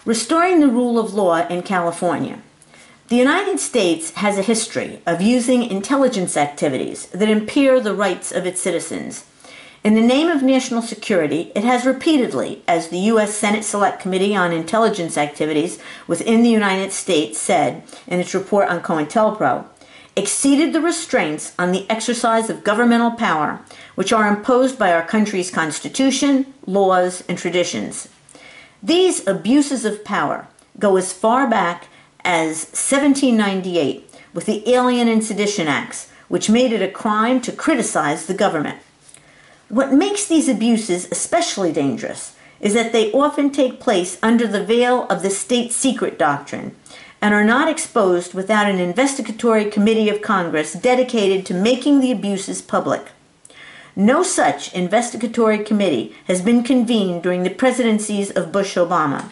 Restoring the rule of law in California. The United States has a history of using intelligence activities that impair the rights of its citizens. In the name of national security, it has repeatedly, as the U.S. Senate Select Committee on Intelligence Activities within the United States said in its report on COINTELPRO, exceeded the restraints on the exercise of governmental power which are imposed by our country's Constitution, laws, and traditions. These abuses of power go as far back as 1798 with the Alien and Sedition Acts, which made it a crime to criticize the government. What makes these abuses especially dangerous is that they often take place under the veil of the state secret doctrine and are not exposed without an investigatory committee of Congress dedicated to making the abuses public. No such investigatory committee has been convened during the presidencies of Bush-Obama.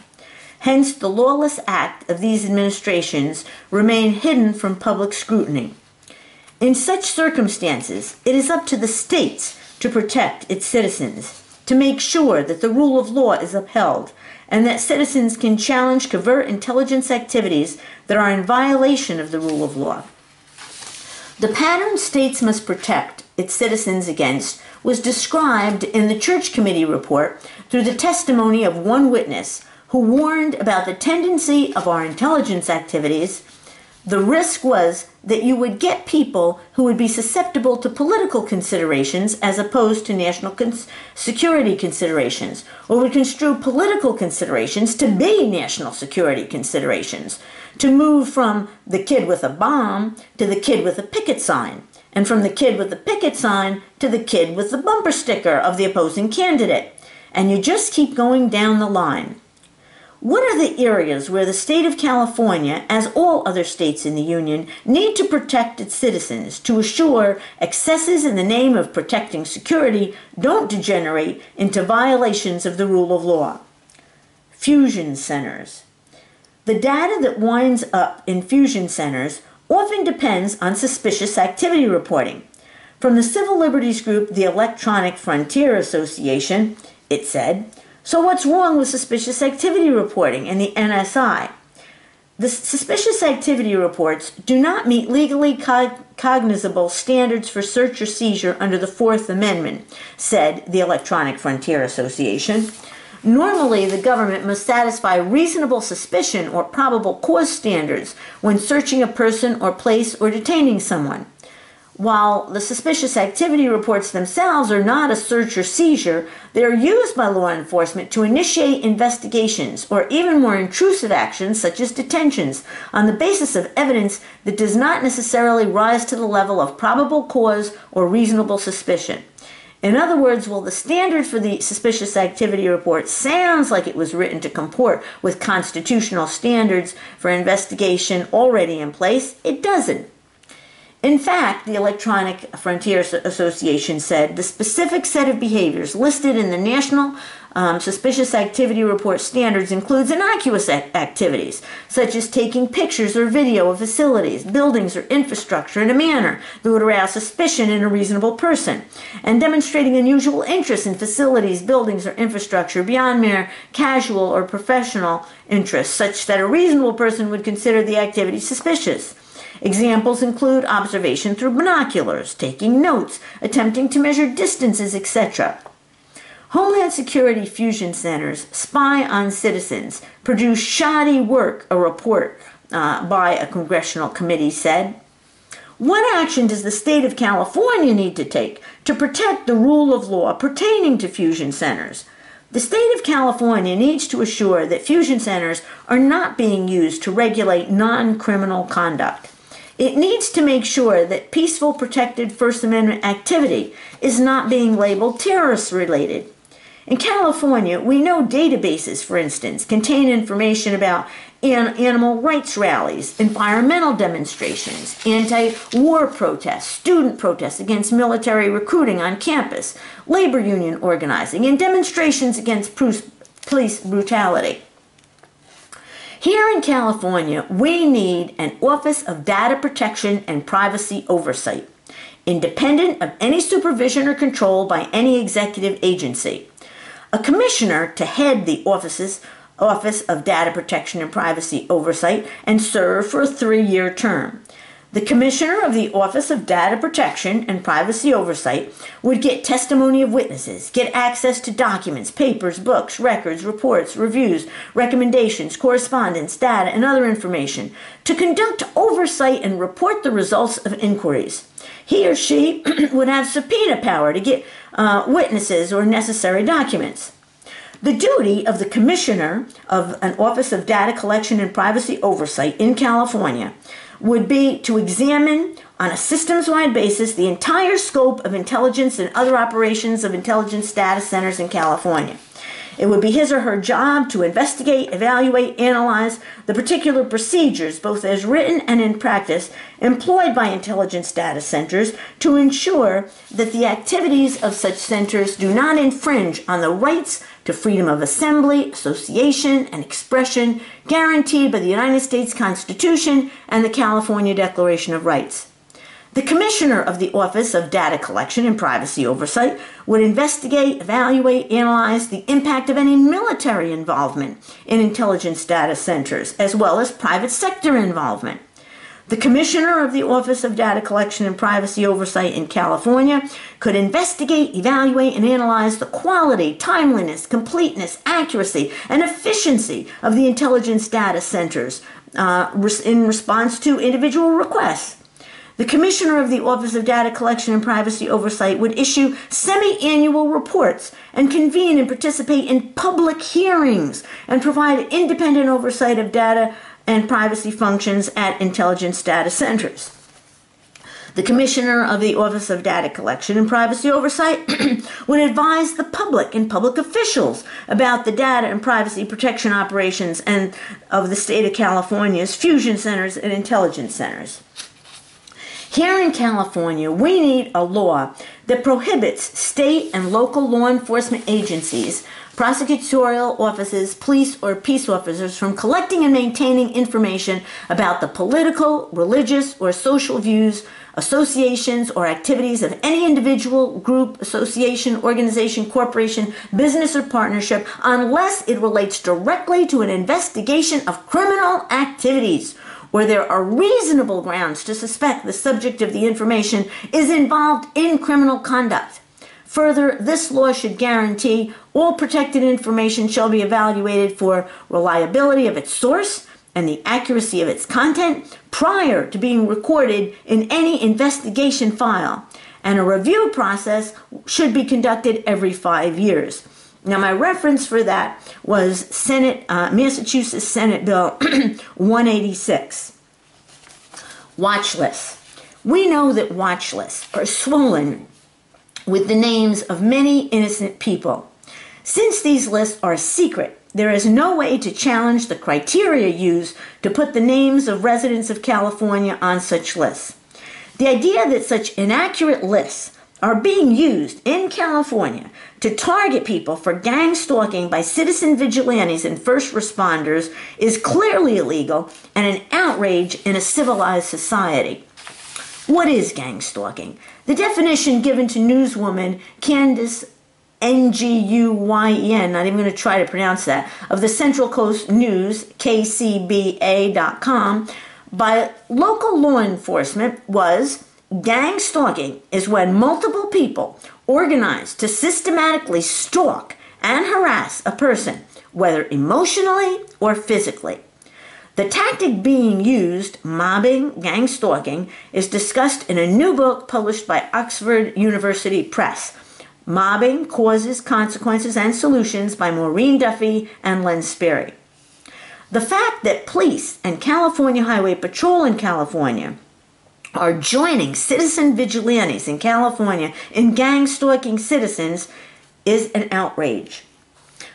Hence, the lawless act of these administrations remain hidden from public scrutiny. In such circumstances, it is up to the states to protect its citizens, to make sure that the rule of law is upheld, and that citizens can challenge covert intelligence activities that are in violation of the rule of law. The pattern states must protect its citizens against was described in the Church Committee report through the testimony of one witness who warned about the tendency of our intelligence activities. The risk was that you would get people who would be susceptible to political considerations as opposed to national security considerations, or would construe political considerations to be national security considerations, to move from the kid with a bomb to the kid with a picket sign, and from the kid with the picket sign to the kid with the bumper sticker of the opposing candidate. And you just keep going down the line. What are the areas where the state of California, as all other states in the Union, need to protect its citizens to assure excesses in the name of protecting security don't degenerate into violations of the rule of law? Fusion centers. The data that winds up in fusion centers often depends on suspicious activity reporting. From the civil liberties group, the Electronic Frontier Association, it said, "So what's wrong with suspicious activity reporting in the NSI? The suspicious activity reports do not meet legally cognizable standards for search or seizure under the Fourth Amendment," said the Electronic Frontier Association. Normally, the government must satisfy reasonable suspicion or probable cause standards when searching a person or place or detaining someone. While the suspicious activity reports themselves are not a search or seizure, they are used by law enforcement to initiate investigations or even more intrusive actions such as detentions on the basis of evidence that does not necessarily rise to the level of probable cause or reasonable suspicion. In other words, while the standard for the suspicious activity report sounds like it was written to comport with constitutional standards for investigation already in place, it doesn't. In fact, the Electronic Frontier Association said the specific set of behaviors listed in the National Suspicious Activity Report standards includes innocuous activities, such as taking pictures or video of facilities, buildings, or infrastructure in a manner that would arouse suspicion in a reasonable person, and demonstrating unusual interest in facilities, buildings, or infrastructure beyond mere casual or professional interest, such that a reasonable person would consider the activity suspicious. Examples include observation through binoculars, taking notes, attempting to measure distances, etc. Homeland Security fusion centers spy on citizens, produce shoddy work, a report by a congressional committee said. What action does the state of California need to take to protect the rule of law pertaining to fusion centers? The state of California needs to assure that fusion centers are not being used to regulate non-criminal conduct. It needs to make sure that peaceful, protected First Amendment activity is not being labeled terrorist-related. In California, we know databases, for instance, contain information about animal rights rallies, environmental demonstrations, anti-war protests, student protests against military recruiting on campus, labor union organizing, and demonstrations against police brutality. Here in California, we need an Office of Data Protection and Privacy Oversight, independent of any supervision or control by any executive agency. A commissioner to head the offices Office of Data Protection and Privacy Oversight and serve for a 3-year term. The Commissioner of the Office of Data Protection and Privacy Oversight would get testimony of witnesses, get access to documents, papers, books, records, reports, reviews, recommendations, correspondence, data, and other information to conduct oversight and report the results of inquiries. He or she would have subpoena power to get witnesses or necessary documents. The duty of the Commissioner of an Office of Data Collection and Privacy Oversight in California would be to examine on a systems-wide basis the entire scope of intelligence and other operations of intelligence data centers in California. It would be his or her job to investigate, evaluate, analyze the particular procedures, both as written and in practice, employed by intelligence data centers to ensure that the activities of such centers do not infringe on the rights to freedom of assembly, association, and expression guaranteed by the United States Constitution and the California Declaration of Rights. The Commissioner of the Office of Data Collection and Privacy Oversight would investigate, evaluate, analyze the impact of any military involvement in intelligence data centers, as well as private sector involvement. The Commissioner of the Office of Data Collection and Privacy Oversight in California could investigate, evaluate, and analyze the quality, timeliness, completeness, accuracy, and efficiency of the intelligence data centers in response to individual requests. The Commissioner of the Office of Data Collection and Privacy Oversight would issue semi-annual reports and convene and participate in public hearings and provide independent oversight of data and privacy functions at intelligence data centers. The Commissioner of the Office of Data Collection and Privacy Oversight would advise the public and public officials about the data and privacy protection operations and of the state of California's fusion centers and intelligence centers. Here in California, we need a law that prohibits state and local law enforcement agencies, prosecutorial offices, police, or peace officers from collecting and maintaining information about the political, religious, or social views, associations, or activities of any individual, group, association, organization, corporation, business, or partnership unless it relates directly to an investigation of criminal activities where there are reasonable grounds to suspect the subject of the information is involved in criminal conduct. Further, this law should guarantee all protected information shall be evaluated for reliability of its source and the accuracy of its content prior to being recorded in any investigation file, and a review process should be conducted every 5 years. Now, my reference for that was Massachusetts Senate Bill 186. Watch lists. We know that watch lists are swollen with the names of many innocent people. Since these lists are secret, there is no way to challenge the criteria used to put the names of residents of California on such lists. The idea that such inaccurate lists are being used in California to target people for gang stalking by citizen vigilantes and first responders is clearly illegal and an outrage in a civilized society. What is gang stalking? The definition given to newswoman Candace Nguyen, not even going to try to pronounce that, of the Central Coast News, KCBA.com, by local law enforcement was: gang stalking is when multiple people organize to systematically stalk and harass a person, whether emotionally or physically. The tactic being used, mobbing, gang stalking, is discussed in a new book published by Oxford University Press, Mobbing, Causes, Consequences, and Solutions by Maureen Duffy and Len Sperry. The fact that police and California Highway Patrol in California are joining citizen vigilantes in California in gang stalking citizens is an outrage.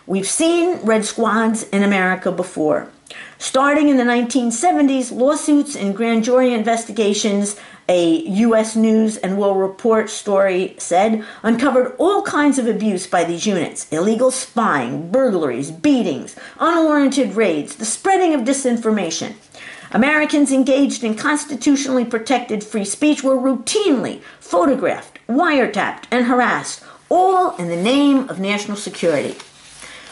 We've seen red squads in America before. Starting in the 1970s, lawsuits and grand jury investigations, a U.S. News and World Report story said, uncovered all kinds of abuse by these units: illegal spying, burglaries, beatings, unwarranted raids, the spreading of disinformation. Americans engaged in constitutionally protected free speech were routinely photographed, wiretapped, and harassed, all in the name of national security.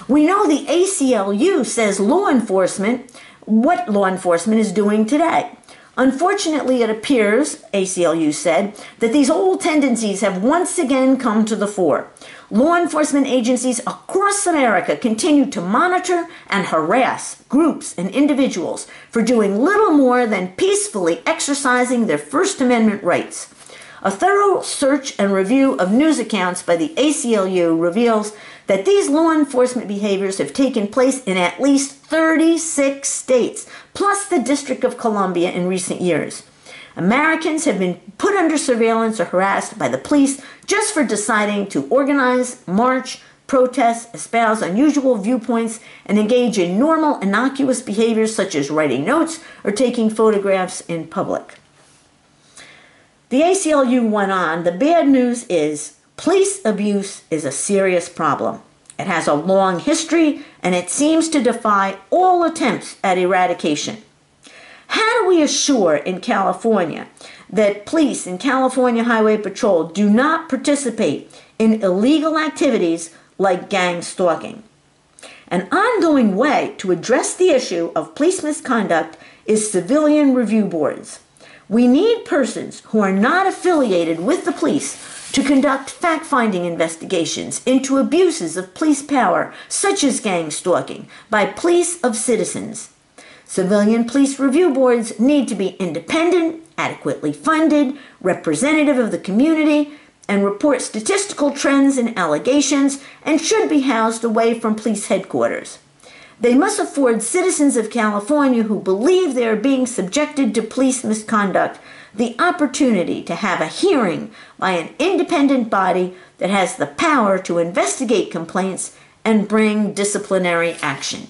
We know the ACLU says what law enforcement is doing today. Unfortunately, it appears, ACLU said, that these old tendencies have once again come to the fore. Law enforcement agencies across America continue to monitor and harass groups and individuals for doing little more than peacefully exercising their First Amendment rights. A thorough search and review of news accounts by the ACLU reveals that these law enforcement behaviors have taken place in at least 36 states, plus the District of Columbia in recent years. Americans have been put under surveillance or harassed by the police just for deciding to organize, march, protest, espouse unusual viewpoints, and engage in normal, innocuous behaviors such as writing notes or taking photographs in public. The ACLU went on, the bad news is police abuse is a serious problem. It has a long history, and it seems to defy all attempts at eradication. How do we assure in California that police and California Highway Patrol do not participate in illegal activities like gang stalking? An ongoing way to address the issue of police misconduct is civilian review boards. We need persons who are not affiliated with the police to conduct fact-finding investigations into abuses of police power, such as gang stalking, by police of citizens. Civilian police review boards need to be independent, adequately funded, representative of the community, and report statistical trends and allegations, and should be housed away from police headquarters. They must afford citizens of California who believe they are being subjected to police misconduct the opportunity to have a hearing by an independent body that has the power to investigate complaints and bring disciplinary action.